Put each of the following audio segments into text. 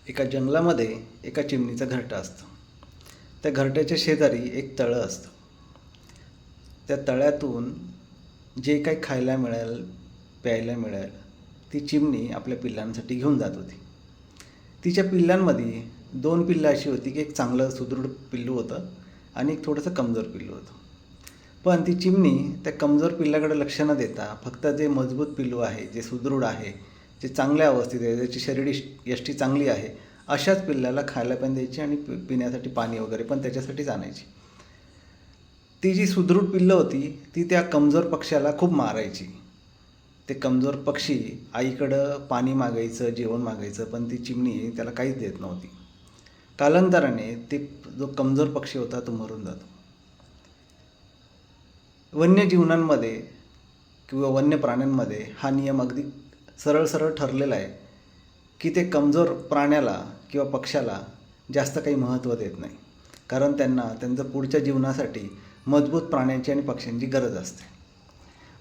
एका जंगलामध्ये एका चिमणीचं घरटं असतं. त्या घरट्याच्या शेजारी एक तळं असतं. त्या तळ्यातून जे काही खायला मिळेल, प्यायला मिळेल, ती चिमणी आपल्या पिल्लांसाठी घेऊन जात होती. तिच्या पिल्लांमध्ये 2 पिल्लं अशी होती की एक चांगलं सुदृढ पिल्लू होतं आणि एक थोडंसं कमजोर पिल्लू होतं. पण ती चिमणी त्या कमजोर पिल्लाकडे लक्ष न देता फक्त जे मजबूत पिल्लू आहे, जे सुदृढ आहे, जे चांगल्या अवस्थेत आहे, ज्याची शरीर यष्टी चांगली आहे, अशाच पिल्लाला खायला पण द्यायची आणि पिण्यासाठी पाणी वगैरे पण त्याच्यासाठीच आणायची. ती जी सुदृढ पिल्लं होती ती त्या कमजोर पक्ष्याला खूप मारायची. ते कमजोर पक्षी आईकडं पाणी मागायचं, जेवण मागायचं, पण ती चिमणी त्याला काहीच देत नव्हती. कालांतराने ते जो कमजोर पक्षी होता तो मरून जातो. वन्यजीवनांमध्ये किंवा वन्य प्राण्यांमध्ये हा नियम अगदी सरळ सरळ ठरलेला आहे की ते कमजोर प्राण्याला किंवा पक्ष्याला जास्त काही महत्त्व देत नाही, कारण त्यांना त्यांचं पुढच्या जीवनासाठी मजबूत प्राण्यांची आणि पक्ष्यांची गरज असते.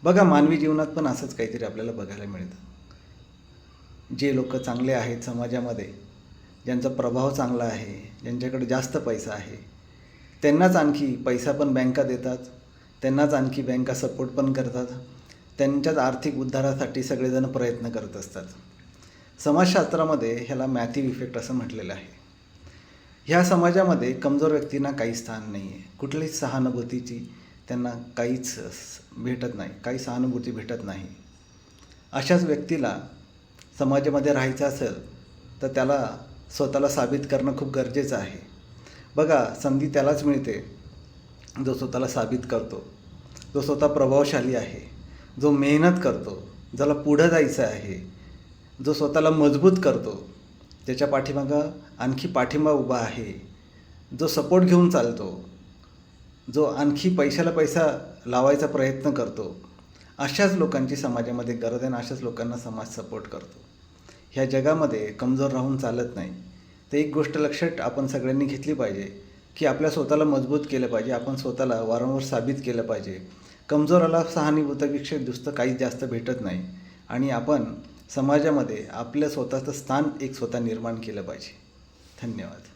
बघा, मानवी जीवनात पण असंच काहीतरी आपल्याला बघायला मिळतं. जे लोक चांगले आहेत समाजामध्ये, ज्यांचा प्रभाव चांगला आहे, ज्यांच्याकडे जास्त पैसा आहे, त्यांनाच आणखी पैसा पण बँका देतात, त्यांनाच आणखी बँका सपोर्ट पण करतात, त्यांच्याच आर्थिक उद्धारासाठी सगळेजण प्रयत्न करत असतात. समाजशास्त्रामध्ये ह्याला मॅथ्यू इफेक्ट असं म्हटलेलं आहे. ह्या समाजामध्ये कमजोर व्यक्तींना काही स्थान नाही आहे. कुठलीच सहानुभूतीची त्यांना काहीच भेटत नाही, काही सहानुभूती भेटत नाही. अशाच व्यक्तीला समाजामध्ये राहायचं असेल तर त्याला स्वतःला साबित करणं खूप गरजेचं आहे. बघा, संधी त्यालाच मिळते जो स्वतःला साबित करतो, जो स्वतः प्रभावशाली आहे, जो मेहनत करतो, ज्याला पुढं जायचं आहे, जो स्वतःला मजबूत करतो, ज्याच्या पाठीमागं आणखी पाठिंबा उभा आहे, जो सपोर्ट घेऊन चालतो, जो आणखी पैशाला पैसा लावायचा प्रयत्न करतो, अशाच लोकांची समाजामध्ये गरज आहे आणि अशाच लोकांना समाज सपोर्ट करतो. ह्या जगामध्ये कमजोर राहून चालत नाही. तर एक गोष्ट लक्षात आपण सगळ्यांनी घेतली पाहिजे की आपल्या स्वतःला मजबूत केलं पाहिजे, आपण स्वतःला वारंवार साबित केलं पाहिजे. कमजोराला सहानुभूतीपेक्षा दुसरं काहीच जास्त भेटत नाही आणि आपण समाजामध्ये आपलं स्वतःचं स्थान एक स्वतः निर्माण केलं पाहिजे. धन्यवाद.